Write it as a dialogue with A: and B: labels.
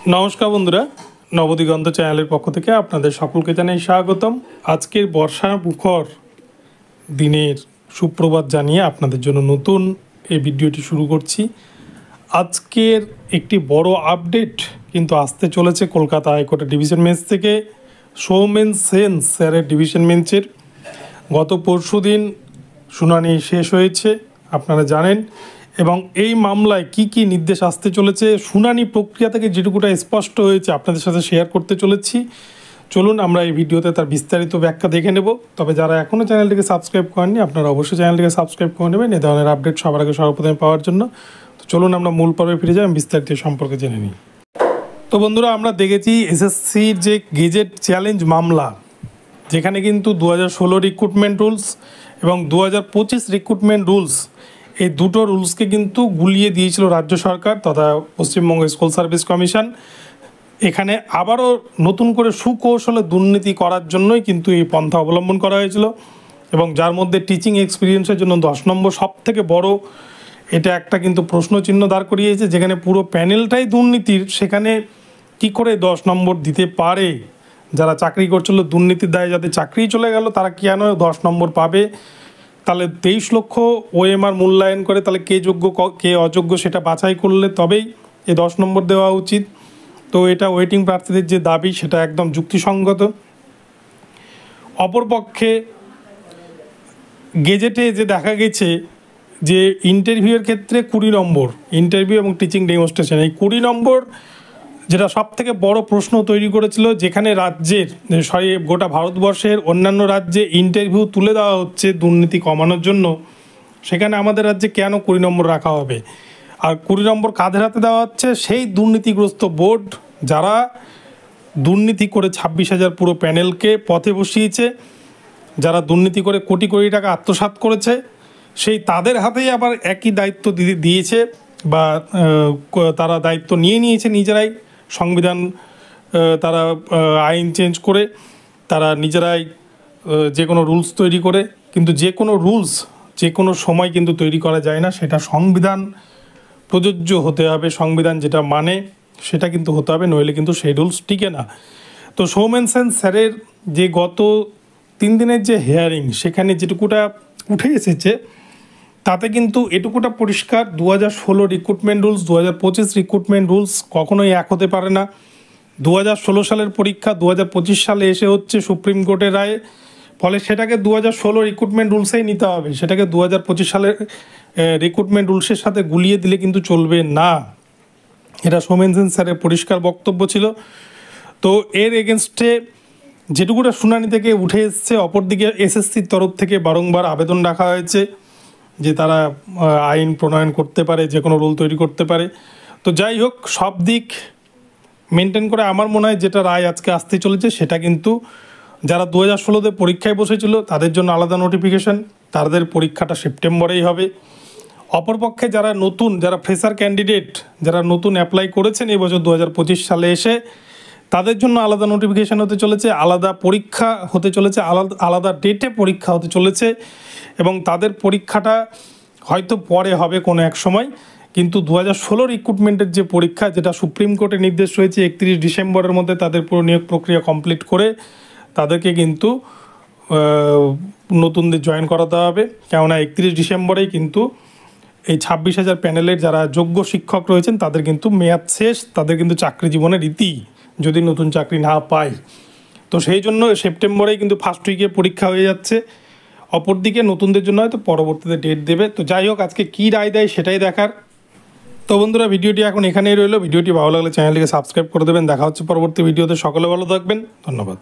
A: নমস্কার বন্ধুরা, নবদিগন্ত চ্যানেলের পক্ষ থেকে আপনাদের সকলকে জানাই স্বাগতম। আজকের বর্ষা মুখর দিনের সুপ্রভাত জানিয়ে আপনাদের জন্য নতুন এই ভিডিওটি শুরু করছি। আজকের একটি বড় আপডেট কিন্তু আসতে চলেছে কলকাতা হাইকোর্টের ডিভিশন বেঞ্চ থেকে। সৌমেন সেন স্যারের ডিভিশন বেঞ্চের গত পরশুদিন শুনানি শেষ হয়েছে, আপনারা জানেন, এবং এই মামলায় কি কি নির্দেশ আসতে চলেছে শুনানি প্রক্রিয়া থেকে যেটুকুটা স্পষ্ট হয়েছে আপনাদের সাথে শেয়ার করতে চলেছি। চলুন আমরা এই ভিডিওতে তার বিস্তারিত ব্যাখ্যা দেখে নেব। তবে যারা এখনও চ্যানেলটিকে সাবস্ক্রাইব করেননি আপনারা অবশ্যই চ্যানেলটিকে সাবস্ক্রাইব করে নেবেন এই ধরনের আপডেট সবার আগে সর্বপ্রথমে পাওয়ার জন্য। তো চলুন আমরা মূল পর্বে ফিরে যাই, বিস্তারিত সম্পর্কে জেনে নিই। তো বন্ধুরা, আমরা দেখেছি এসএসসির যে গেজেট চ্যালেঞ্জ মামলা, যেখানে কিন্তু 2016 রিক্রুটমেন্ট রুলস এবং 2025 রিক্রুটমেন্ট রুলস, এই দুটো রুলসকে কিন্তু গুলিয়ে দিয়েছিল রাজ্য সরকার তথা পশ্চিমবঙ্গ স্কুল সার্ভিস কমিশন। এখানে আবারও নতুন করে সুকৌশলে দুর্নীতি করার জন্যই কিন্তু এই পন্থা অবলম্বন করা হয়েছিল, এবং যার মধ্যে টিচিং এক্সপিরিয়েন্সের জন্য 10 নম্বর সব থেকে বড় এটা একটা কিন্তু প্রশ্নচিহ্ন দাঁড় করিয়েছে, যেখানে পুরো প্যানেলটাই দুর্নীতির। সেখানে কি করে 10 নম্বর দিতে পারে? যারা চাকরি করছিল দুর্নীতির দায়ে যাদের চাকরি চলে গেল তারা কেন 10 নম্বর পাবে? তাহলে 23 লক্ষ ওএমআর মূল্যায়ন করে তাহলে কে যোগ্য কে অযোগ্য সেটা বাছাই করলে তবেই এই 10 নম্বর দেওয়া উচিত। তো এটা ওয়েটিং প্রার্থীদের যে দাবি সেটা একদম যুক্তিসঙ্গত। অপরপক্ষে গেজেটে যে দেখা গেছে যে ইন্টারভিউয়ের ক্ষেত্রে 20 নম্বর ইন্টারভিউ এবং টিচিং ডেমনস্ট্রেশন, এই 20 নম্বর যেটা সব থেকে বড় প্রশ্ন তৈরি করেছিল, যেখানে রাজ্যের গোটা ভারতবর্ষের অন্যান্য রাজ্যে ইন্টারভিউ তুলে দেওয়া হচ্ছে দুর্নীতি কমানোর জন্য, সেখানে আমাদের রাজ্যে কেন 20 নম্বর রাখা হবে? আর 20 নম্বর কাদের হাতে দেওয়া হচ্ছে? সেই দুর্নীতিগ্রস্ত বোর্ড যারা দুর্নীতি করে 26,000 পুরো প্যানেলকে পথে বসিয়েছে, যারা দুর্নীতি করে কোটি কোটি টাকা আত্মসাৎ করেছে, সেই তাদের হাতেই আবার একই দায়িত্ব দিয়েছে বা তারা দায়িত্ব নিয়ে নিয়েছে নিজেরাই। সংবিধান তারা আইন চেঞ্জ করে তারা নিজেরাই যে কোনো রুলস তৈরি করে, কিন্তু যে কোনো রুলস যে কোনো সময় কিন্তু তৈরি করা যায় না, সেটা সংবিধান প্রযোজ্য হতে হবে, সংবিধান যেটা মানে সেটা কিন্তু হতে হবে, নইলে কিন্তু সেই রুলস টিকে না। তো সৌমেন সেন স্যারের যে গত 3 দিনের যে হিয়ারিং, সেখানে যেটুকুটা উঠে এসেছে তাতে কিন্তু এটুকুটা পরিষ্কার, 2016 রিক্রুটমেন্ট রুলস 2025 রিক্রুটমেন্ট রুলস কখনোই এক হতে পারে না। 2016 সালের পরীক্ষা 2025 সালে এসে হচ্ছে সুপ্রিম কোর্টের রায়ে, ফলে সেটাকে 2016 রিক্রুটমেন্ট রুলসেই নিতে হবে, সেটাকে 2025 সালের রিক্রুটমেন্ট রুলসের সাথে গুলিয়ে দিলে কিন্তু চলবে না। এটা সৌমেন সেন স্যারের পরিষ্কার বক্তব্য ছিল। তো এর এগেনস্টে যেটুকুটা শুনানি থেকে উঠে এসছে, অপরদিকে এসএসসির তরফ থেকে বারংবার আবেদন রাখা হয়েছে যে তারা আইন প্রণয়ন করতে পারে, যে কোনো রুল তৈরি করতে পারে। তো যাই হোক, সব দিক মেনটেন করে আমার মনে হয় যেটা রায় আজকে আসতে চলেছে সেটা কিন্তু যারা 2016-তে পরীক্ষায় বসেছিল তাদের জন্য আলাদা নোটিফিকেশান, তাদের পরীক্ষাটা সেপ্টেম্বরেই হবে। অপরপক্ষে যারা নতুন, যারা ফ্রেশার ক্যান্ডিডেট, যারা নতুন অ্যাপ্লাই করেছেন এই বছর 2025 সালে এসে, তাদের জন্য আলাদা নোটিফিকেশান হতে চলেছে, আলাদা পরীক্ষা হতে চলেছে, আলাদা ডেটে পরীক্ষা হতে চলেছে, এবং তাদের পরীক্ষাটা হয়তো পরে হবে কোনো এক সময়। কিন্তু 2016 রিক্রুটমেন্টের যে পরীক্ষা, যেটা সুপ্রিম কোর্টের নির্দেশ রয়েছে 31 ডিসেম্বরের মধ্যে তাদের পুরো নিয়োগ প্রক্রিয়া কমপ্লিট করে তাদেরকে কিন্তু নতুনদের জয়েন করাতে হবে, কেননা 31 ডিসেম্বরেই কিন্তু এই 26,000 প্যানেলের যারা যোগ্য শিক্ষক রয়েছেন তাদের কিন্তু মেয়াদ শেষ, তাদের কিন্তু চাকরি জীবনের রীতি যদি নতুন চাকরি না পায়। তো সেই জন্য সেপ্টেম্বরেই কিন্তু ফার্স্ট উইকে পরীক্ষা হয়ে যাচ্ছে। অপরদিকে নতুনদের জন্য হয়তো পরবর্তীতে ডেট দেবে। তো যাই হোক, আজকে কী রায় দেয় সেটাই দেখার। তো বন্ধুরা, ভিডিওটি এখন এখানেই রইল। ভিডিওটি ভালো লাগলে চ্যানেলটিকে সাবস্ক্রাইব করে দেবেন। দেখা হচ্ছে পরবর্তী ভিডিওতে। সকলে ভালো থাকবেন, ধন্যবাদ।